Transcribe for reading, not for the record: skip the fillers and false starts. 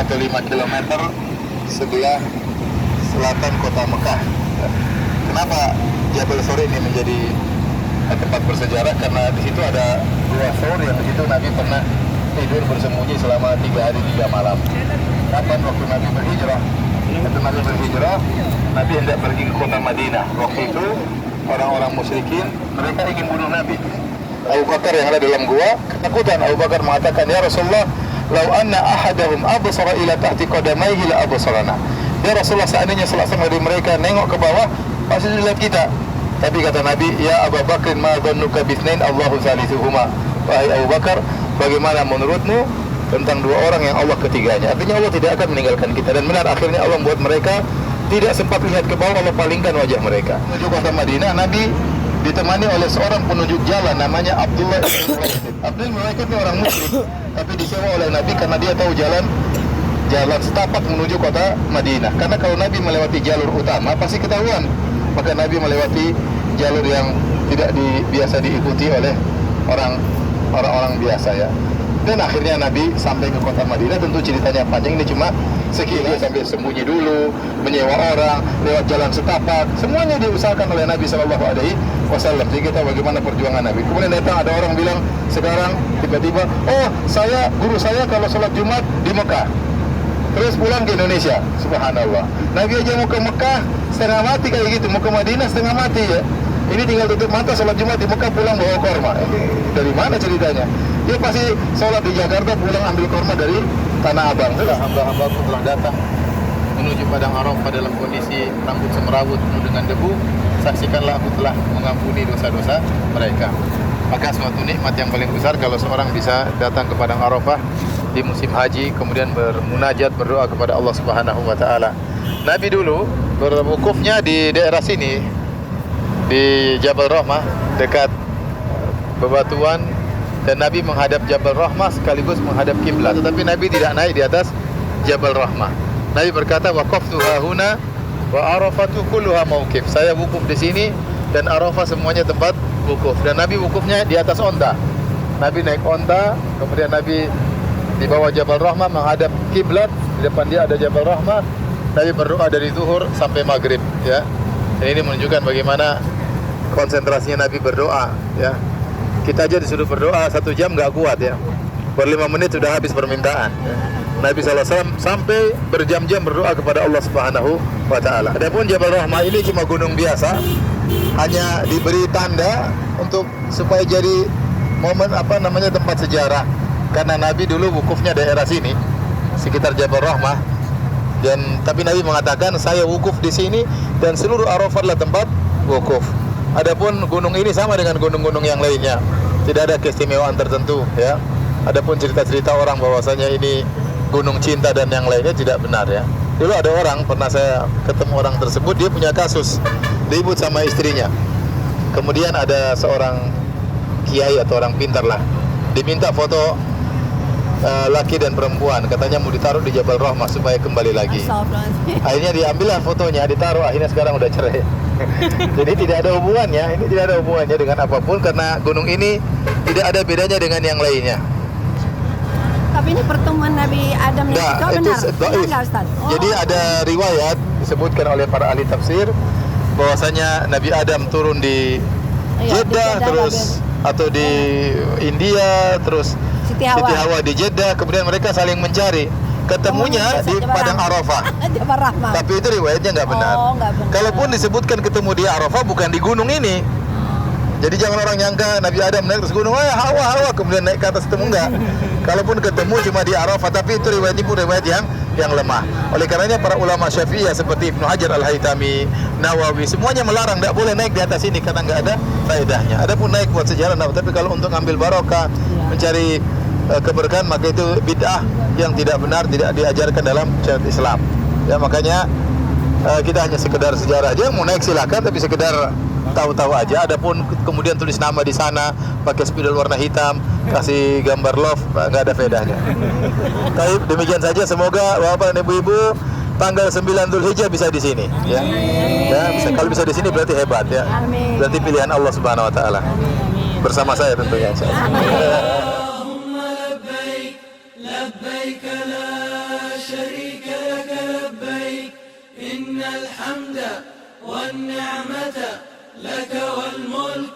atau 5 kilometer sebelah selatan kota Mekah. Kenapa Jabal Thawr ini menjadi tempat bersejarah? Karena di situ ada dua Thawr yang di situ Nabi pernah tidur bersembunyi selama 3 hari 3 malam. Kapan? Waktu Nabi berhijrah. Waktu Nabi berhijrah, Nabi hendak pergi ke kota Madinah. Waktu itu orang-orang musyrikin mereka ingin bunuh Nabi. Abu Bakar yang ada dalam gua ketakutan. Abu Bakar mengatakan, "Ya Rasulullah, lau anna ahadahum absara ila tahti qadamaihi la absarana." Ya Rasulullah, seandainya salah seorang dari mereka nengok ke bawah, pasti dilihat kita. Tapi kata Nabi, "Ya Abu Bakar, ma dhannuka bitsnain Allahu thalithuhuma." Wahai Abu Bakar, bagaimana menurutmu tentang dua orang yang Allah ketiganya? Artinya Allah tidak akan meninggalkan kita. Dan benar, akhirnya Allah membuat mereka tidak sempat lihat ke bawah, Allah palingkan wajah mereka. Menuju kota Madinah, Nabi ditemani oleh seorang penunjuk jalan namanya Abdullah bin Mulaikid. Abdullah bin Mulaikid ini orang musyrik, tapi disewa oleh Nabi karena dia tahu jalan setapak menuju kota Madinah. Karena kalau Nabi melewati jalur utama pasti ketahuan. Maka Nabi melewati jalur yang tidak biasa diikuti oleh orang-orang biasa ya. Dan akhirnya Nabi sampai ke kota Madinah. Tentu ceritanya panjang, ini cuma sekilas. Sambil sembunyi dulu, menyewa orang, lewat jalan setapak, semuanya diusahakan oleh Nabi SAW. Jadi kita bagaimana perjuangan Nabi. Kemudian datang ada orang bilang sekarang tiba-tiba, "Oh, guru saya kalau sholat Jumat di Mekah, terus pulang ke Indonesia." Subhanallah. Nabi aja mau ke Mekah setengah mati kayak gitu, mau ke Madinah setengah mati ya. Ini tinggal tutup mata sholat Jumat di Mekah, pulang bawa korma. Dari mana ceritanya? Dia pasti sholat di Jakarta, pulang ambil korma dari Tanah Abang. Sudah, hamba-hambaku telah datang menuju padang Arafah dalam kondisi rambut semrawut penuh dengan debu. Saksikanlah aku telah mengampuni dosa-dosa mereka. Maka suatu nikmat yang paling besar kalau seorang bisa datang ke padang Arafah di musim haji, kemudian bermunajat, berdoa kepada Allah Subhanahu wa taala. Nabi dulu berwukufnya di daerah sini, di Jabal Rahmah dekat bebatuan, dan Nabi menghadap Jabal Rahmah sekaligus menghadap kiblat. Tetapi Nabi tidak naik di atas Jabal Rahmah. Nabi berkata, "Waqaftu hahuna wa Arafatu kulluha mauqif." Saya wukuf di sini dan Arafah semuanya tempat wukuf. Dan Nabi wukufnya di atas onta. Nabi naik onta, kemudian Nabi di bawah Jabal Rahmah menghadap kiblat. Di depan dia ada Jabal Rahmah. Nabi berdoa dari zuhur sampai maghrib ya. Dan ini menunjukkan bagaimana konsentrasinya Nabi berdoa ya. Kita aja disuruh berdoa 1 jam nggak kuat ya. Per 5 menit sudah habis permintaan ya. Nabi SAW sampai berjam-jam berdoa kepada Allah Subhanahu wa taala. Adapun Jabal Rahmah ini cuma gunung biasa, hanya diberi tanda untuk supaya jadi momen tempat sejarah. Karena Nabi dulu wukufnya daerah sini, sekitar Jabal Rahmah. Tapi Nabi mengatakan, "Saya wukuf di sini dan seluruh Arafah adalah tempat wukuf." Adapun gunung ini sama dengan gunung-gunung yang lainnya, tidak ada keistimewaan tertentu ya. Adapun cerita-cerita orang bahwasanya ini gunung cinta dan yang lainnya tidak benar ya. Dulu ada orang, pernah saya ketemu orang tersebut, dia punya kasus ribut sama istrinya. Kemudian ada seorang kiai atau orang pintar lah, diminta foto laki dan perempuan, katanya mau ditaruh di Jabal Rahmah supaya kembali lagi. Akhirnya diambillah fotonya, ditaruh, akhirnya sekarang udah cerai. Jadi tidak ada hubungannya, ini tidak ada hubungannya dengan apapun, karena gunung ini tidak ada bedanya dengan yang lainnya. Tapi ini pertemuan Nabi Adam dan Hawa benar? Benar, Ustaz? Oh. Jadi ada riwayat disebutkan oleh para ahli tafsir bahwasanya Nabi Adam turun di Jeddah, terus atau di India, terus Siti Hawa di Jeddah, kemudian mereka saling mencari. Ketemunya di padang Arafah. Tapi itu riwayatnya nggak benar. Kalaupun disebutkan ketemu di Arafah, bukan di gunung ini. Jadi jangan orang nyangka Nabi Adam naik terus gunung, Hawa, kemudian naik ke atas, ketemu enggak. Kalaupun ketemu cuma di Arafah, tapi itu riwayatnya pun riwayat yang lemah. Oleh karenanya para ulama Syafi'iyah seperti Ibnu Hajar Al-Haytami, Nawawi, semuanya melarang, tidak boleh naik di atas ini karena nggak ada faedahnya. Adapun naik buat sejarah, tapi kalau untuk ambil barokah, mencari keberkahan, maka itu bid'ah yang tidak benar, tidak diajarkan dalam syariat Islam. Ya makanya kita hanya sekedar sejarah aja, mau naik silakan, tapi sekedar tahu-tahu aja. Adapun kemudian tulis nama di sana pakai spidol warna hitam, kasih gambar love, nggak ada faedahnya. Baik, demikian saja. Semoga Bapak dan Ibu-ibu tanggal 9 Dzulhijjah bisa di sini. Ya, bisa. Kalau bisa di sini berarti hebat ya. Berarti pilihan Allah Subhanahu Wa Taala. Bersama saya tentunya. اللهم لبيك لبيك لا شريك لك لبيك إن الحمد والنعمة لك والملك